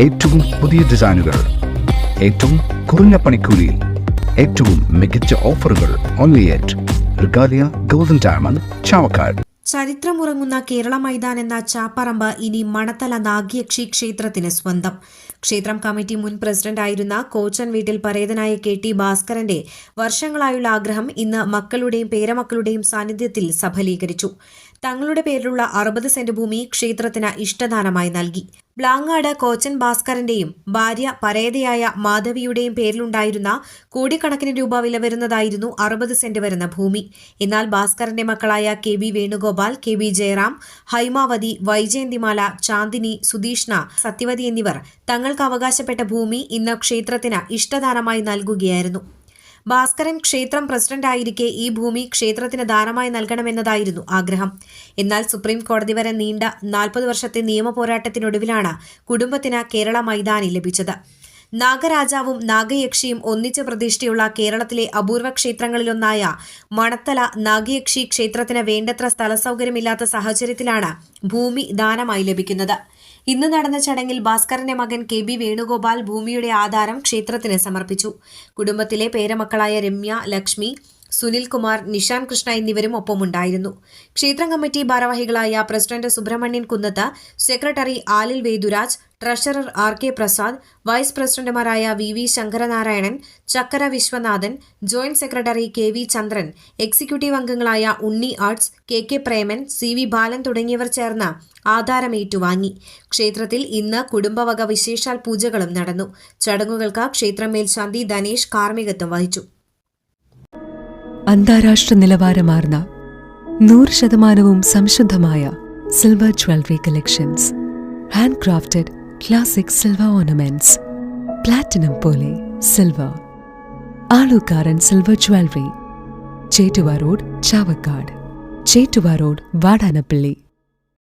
ഏറ്റവും പുതിയ ഡിസൈനുകൾ, ഏറ്റവും കുറഞ്ഞ പണിക്കൂലിയിൽ, ഏറ്റവും മികച്ച ഓഫറുകൾ. Only at Regalia Golden Diamond, Chavakkad. ചരിത്രമുറങ്ങുന്ന കേരള മൈതാൻ എന്ന ചാപ്പറമ്പ് ഇനി മണത്തല നാഗയക്ഷി ക്ഷേത്രത്തിന് സ്വന്തം. ക്ഷേത്രം കമ്മിറ്റി മുൻ പ്രസിഡന്റായിരുന്ന കോച്ചൻ വീട്ടിൽ പരേതനായ KT ഭാസ്കരന്റെ വർഷങ്ങളായുള്ള ആഗ്രഹം ഇന്ന് മക്കളുടെയും പേരമക്കളുടെയും സാന്നിധ്യത്തിൽ സഫലീകരിച്ചു. തങ്ങളുടെ പേരിലുള്ള 60 സെന്റ് ഭൂമി ക്ഷേത്രത്തിന് ഇഷ്ടദാനമായി നൽകി. ബ്ലാങ്ങാട് കോച്ചൻ ഭാസ്കരന്റെയും ഭാര്യ പരേതയായ മാധവിയുടെയും പേരിലുണ്ടായിരുന്ന കോടിക്കണക്കിന് രൂപ വില വരുന്നതായിരുന്നു 60 സെന്റ് വരുന്ന ഭൂമി. എന്നാൽ ഭാസ്കരന്റെ മക്കളായ KB വേണുഗോപാൽ, KB ജയറാം, ഹൈമാവതി, വൈജയന്തിമാല, ചാന്ദിനി, സുധീഷ്ണ, സത്യവതി എന്നിവർ തങ്ങൾക്ക് അവകാശപ്പെട്ട ഭൂമി ഇന്ന് ക്ഷേത്രത്തിന് ഇഷ്ടദാനമായി നൽകുകയായിരുന്നു. ഭാസ്കരൻ ക്ഷേത്രം പ്രസിഡന്റായിരിക്കെ ഈ ഭൂമി ക്ഷേത്രത്തിന് ദാനമായി നൽകണമെന്നതായിരുന്നു ആഗ്രഹം. എന്നാൽ സുപ്രീം കോടതി വരെ നീണ്ട 40 വർഷത്തെ നിയമ പോരാട്ടത്തിനൊടുവിലാണ് കുടുംബത്തിന് കേരള മൈതാനി ലഭിച്ചത്. നാഗരാജാവും നാഗയക്ഷിയും ഒന്നിച്ച് പ്രതിഷ്ഠയുള്ള കേരളത്തിലെ അപൂർവ ക്ഷേത്രങ്ങളിലൊന്നായ മണത്തല നാഗയക്ഷി ക്ഷേത്രത്തിന് വേണ്ടത്ര സ്ഥലസൗകര്യമില്ലാത്ത സാഹചര്യത്തിലാണ് ഭൂമി ദാനമായി ലഭിക്കുന്നത്. ഇന്ന് നടന്ന ചടങ്ങിൽ ഭാസ്കരന്റെ മകൻ KB വേണുഗോപാൽ ഭൂമിയുടെ ആധാരം ക്ഷേത്രത്തിന് സമർപ്പിച്ചു. കുടുംബത്തിലെ പേരമക്കളായ രമ്യ, ലക്ഷ്മി, സുനിൽകുമാർ, നിഷാൻ കൃഷ്ണ എന്നിവരും ഒപ്പമുണ്ടായിരുന്നു. ക്ഷേത്രം കമ്മിറ്റി ഭാരവാഹികളായ president Subrahmanyan Kunnath, secretary Alil Veduraj, treasurer RK Prasad, vice പ്രസിഡന്റുമാരായ VV Sankaranarayanan, Chakkara Viswanathan, joint secretary KV Chandran, executive അംഗങ്ങളായ Unni arts, KK Preman, CV Balan തുടങ്ങിയവർ ചേർന്ന് ആധാരം ഏറ്റുവാങ്ങി. ക്ഷേത്രത്തിൽ ഇന്ന് കുടുംബവക വിശേഷാൽ പൂജകളും നടന്നു. ചടങ്ങുകൾക്ക് ക്ഷേത്രം മേൽശാന്തി ധനേഷ് കാർമ്മികത്വം വഹിച്ചു. അന്താരാഷ്ട്ര നിലവാരമാർന്ന 100% സംശുദ്ധമായ silver jewellery collections, hand crafted classic silver ornaments, platinum പോലെ silver, Alukkaran silver jewellery, Chettuva road, Chavakkad, Chettuva road, Vadanappally.